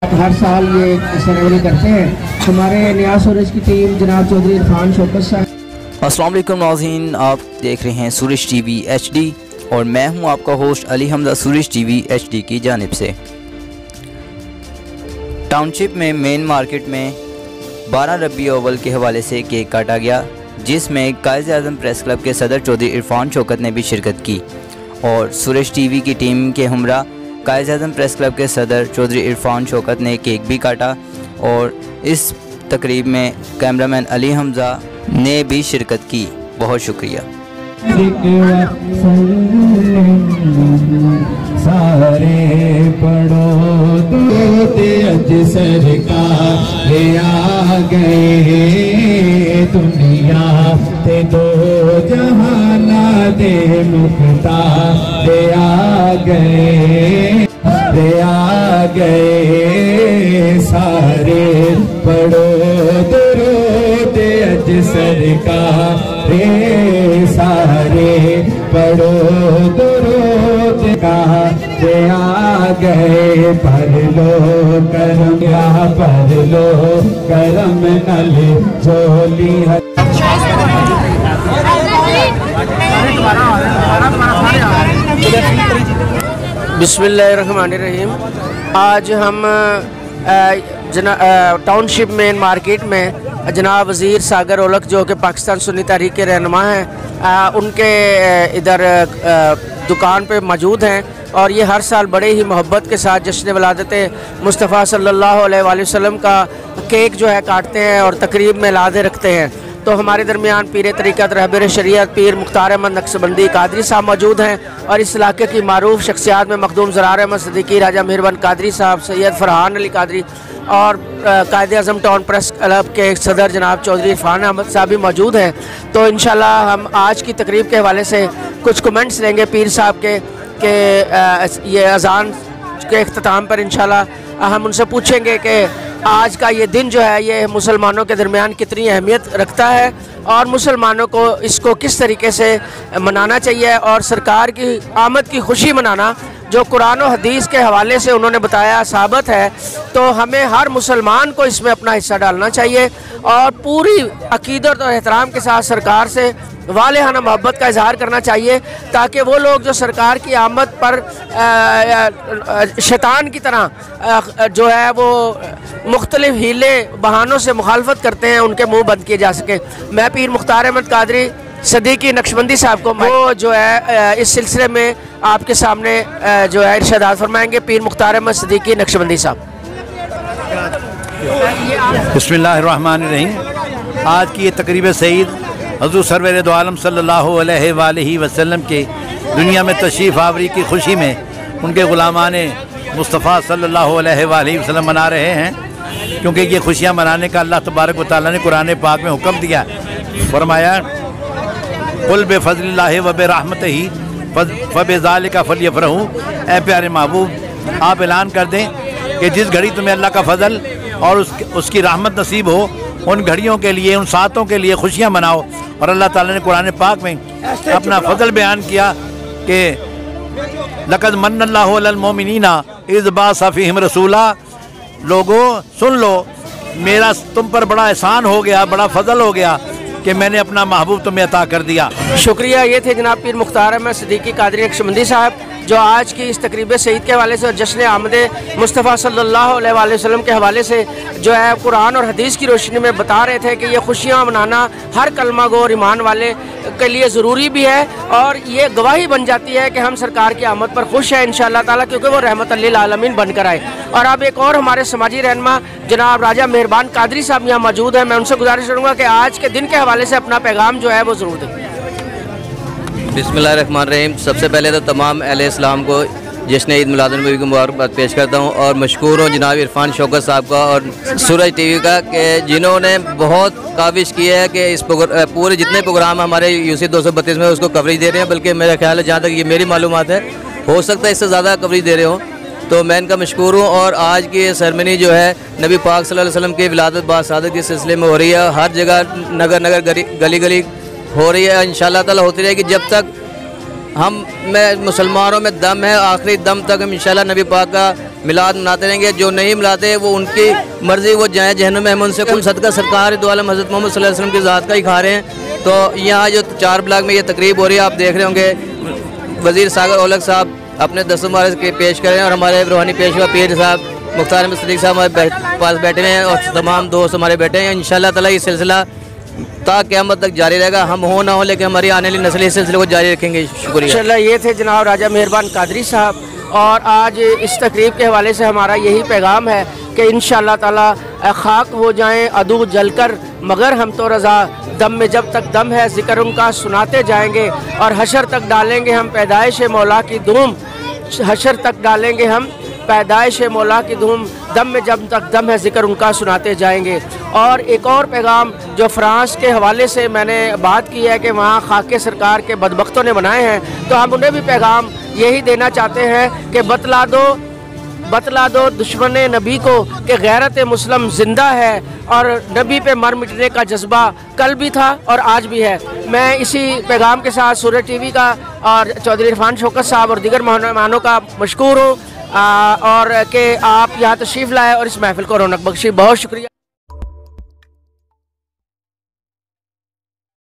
ہر سال یہ سیریمنی کرتے ہیں. ہمارے نیاز سورج کی ٹیم جناب چودھری عرفان شوکت صاحب. السلام علیکم ناظرین، آپ دیکھ رہے ہیں سورج ٹی وی ایچ ڈی اور میں ہوں آپ کا ہوسٹ علی حمزہ سورج ٹی وی ایچ ڈی کی جانب سے. ٹاؤن شپ میں مین مارکیٹ میں 12 ربیع اول کے حوالے سے کیک کاٹا گیا، جس میں قائد اعظم پریس کلب کے صدر چودھری عرفان شوکت نے بھی شرکت کی اور سورج ٹی وی کی ٹیم کے ہمراہ قائد اعظم پریس کلب کے صدر چودھری عرفان شوکت نے کیک بھی کاٹا اور اس تقریب میں کیمرامین علی حمزہ نے بھی شرکت کی. بہت شکریہ. سارے پڑھو درود اج سرکار آ گئے، دنیا تے دو جہانا دے مختار آ گئے، آ گئے. سارے پڑھو درود اج سرکار، سارے پڑھو درود آ گئے. پڑھ لو کرم یا پڑھ لو کرم نل جھولی. بسم اللہ الرحمن الرحیم. آج ہم ٹاؤن شپ مین مارکیٹ میں جناب وزیر ساگر اولکھ جو کہ پاکستان سنی تحریک کے رہنما ہیں، ان کے ادھر دکان پہ موجود ہیں اور یہ ہر سال بڑے ہی محبت کے ساتھ جشن ولادت مصطفیٰ صلی اللہ علیہ وآلہ وسلم کا کیک جو ہے کاٹتے ہیں اور تقریب میں لادے رکھتے ہیں. تو ہمارے درمیان پیر طریقت رہبر شریعت پیر مختار احمد نقشبندی قادری صاحب موجود ہیں اور اس علاقے کی معروف شخصیات میں مخدوم زرار احمد صدیقی، راجہ مہربان قادری صاحب، سید فرحان علی قادری اور Quaid Azam town press club کے صدر جناب چودھری عرفان احمد صاحب بھی موجود ہیں. تو انشاءاللہ ہم آج کی تقریب کے حوالے سے کچھ کمنٹس لیں گے پیر صاحب کے کہ یہ اذان کے اختتام پر انشاءاللہ ہم ان سے پوچھیں گے کہ آج کا یہ دن جو ہے یہ مسلمانوں کے درمیان کتنی اہمیت رکھتا ہے اور مسلمانوں کو اس کو کس طریقے سے منانا چاہیے، اور سرکار کی آمد کی خوشی منانا جو قرآن و حدیث کے حوالے سے انہوں نے بتایا ثابت ہے. تو ہمیں ہر مسلمان کو اس میں اپنا حصہ ڈالنا چاہیے اور پوری عقیدت اور احترام کے ساتھ سرکار سے والہانہ محبت کا اظہار کرنا چاہیے تاکہ وہ لوگ جو سرکار کی آمد پر شیطان کی طرح جو ہے وہ مختلف ہیلے بہانوں سے مخالفت کرتے ہیں ان کے منہ بند کیے جا سکے. میں پیر مختار احمد قادری صدیقی نقشبندی صاحب کو وہ جو ہے اس سلسلے میں آپ کے سامنے جو ہے ارشادات فرمائیں گے. پیر مختار احمد صدیقی نقشبندی صاحب. بسم اللہ الرحمن الرحیم. آج کی یہ تقریب سعید حضور سرور دو عالم صلی اللہ علیہ وآلہ وسلم کے دنیا میں تشریف آوری کی خوشی میں ان کے غلامان مصطفیٰ صلی اللہ علیہ وآلہ وسلم منا رہے ہیں، کیونکہ یہ خوشیاں منانے کا اللہ تبارک و تعالیٰ نے قرآن پاک میں حکم دیا. فرمایا قل بفضل اللہ وبرحمتہ فبذالک فلیفرحوا. اے پیارے محبوب، آپ اعلان کر دیں کہ جس گھڑی تمہیں اللہ کا فضل اور اس کی رحمت نصیب ہو، ان گھڑیوں کے لیے، ان ساعتوں کے لیے خوشیاں مناؤ. اور اللہ تعالیٰ نے قرآن پاک میں اپنا فضل بیان کیا کہ لقد من اللہ علی المؤمنین اذ بعث فیہم رسولا. لوگوں سن لو، میرا تم پر بڑا احسان ہو گیا، بڑا فضل ہو گیا کہ میں نے اپنا محبوب تمہیں عطا کر دیا. شکریہ. یہ تھے جناب پیر مختار احمد صدیقی قادری نقشبندی صاحب جو آج کی اس تقریب سعید کے حوالے سے اور جشن آمد مصطفیٰ صلی اللہ علیہ وآلہ وسلم کے حوالے سے جو ہے قرآن اور حدیث کی روشنی میں بتا رہے تھے کہ یہ خوشیاں منانا ہر کلمہ گو اور ایمان والے کے لیے ضروری بھی ہے اور یہ گواہی بن جاتی ہے کہ ہم سرکار کی آمد پر خوش ہیں انشاءاللہ تعالیٰ، کیونکہ وہ رحمت للعالمین بن کر آئے. اور اب ایک اور ہمارے سماجی رہنما جناب راجہ مہربان قادری صاحب یہاں موجود ہیں. میں ان سے گزارش کروں گا کہ آج کے دن کے حوالے سے اپنا پیغام جو ہے وہ ضرور دیں. بسم اللہ الرحمن الرحیم. سب سے پہلے تو تمام اہل اسلام کو جشن عید میلاد النبی کی مبارکباد پیش کرتا ہوں اور مشکور ہوں جناب عرفان شوکت صاحب کا اور سورج ٹی وی کا کہ جنہوں نے بہت کاوش کی ہے کہ اس پورے جتنے پروگرام ہمارے UC 232 میں اس کو کوریج دے رہے ہیں. بلکہ میرا خیال ہے جہاں تک یہ میری معلومات ہے ہو سکتا ہے اس سے زیادہ کوریج دے رہے ہوں، تو میں ان کا مشکور ہوں. اور آج کی یہ سرمنی جو ہے نبی پاک صلی اللہ علیہ وسلم کی ولادت باسعادت کے سلسلے میں ہو رہی ہے، ہر جگہ نگر نگر گلی گلی ہو رہی ہے. انشاءاللہ تعالی ہوتی رہے گی جب تک ہم میں مسلمانوں میں دم ہے، آخری دم تک ہم انشاءاللہ نبی پاک کا میلاد مناتے رہیں گے. جو نہیں ملاتے وہ ان کی مرضی، وہ جائیں جہنم میں، ہم ان سے کم صدقہ سرکار دو عالم حضرت محمد صلی اللہ علیہ وسلم کی ذات کا ہی کھا رہے ہیں. تو یہاں جو 4 بلاک میں یہ تقریب ہو رہی ہے، آپ دیکھ رہے ہوں گے وزیر ساگر اولک صاحب اپنے دستور کے پیش کریں، اور ہمارے روحانی پیشوا پیر صاحب مختار احمد صدیق صاحب ہمارے پاس بیٹھے ہیں، اور تمام دوست ہمارے بیٹھے ہیں. انشاءاللہ تعالیٰ یہ سلسلہ تا قیامت تک جاری رہے گا. ہم ہوں نہ ہوں لیکن ہماری آنے والی نسل اس سلسلے کو جاری رکھیں گے. شکریہ. انشاءاللہ یہ تھے جناب راجہ مہربان قادری صاحب، اور آج اس تقریب کے حوالے سے ہمارا یہی پیغام ہے کہ انشاءاللہ تعالیٰ خاک ہو جائیں عدو جل کر مگر ہم تو رضا، دم میں جب تک دم ہے ذکر ان کا سناتے جائیں گے، اور حشر تک ڈالیں گے ہم پیدائش مولا کی دھوم، حشر تک ڈالیں گے ہم پیدائش مولا کی دھوم، دم میں جب تک دم ہے ذکر ان کا سناتے جائیں گے. اور ایک اور پیغام جو فرانس کے حوالے سے میں نے بات کی ہے کہ وہاں خاک سرکار کے بدبختوں نے بنائے ہیں، تو ہم انہیں بھی پیغام یہی دینا چاہتے ہیں کہ بتلا دو دشمن نبی کو کہ غیرت مسلم زندہ ہے، اور نبی پہ مر مٹنے کا جذبہ کل بھی تھا اور آج بھی ہے. میں اسی پیغام کے ساتھ سورج ٹی وی کا اور چودھری عرفان شوکت صاحب اور دیگر مہمانوں کا مشکور ہوں، اور کہ آپ یہاں تشریف لائے اور اس محفل کو رونق بخشی. بہت شکریہ.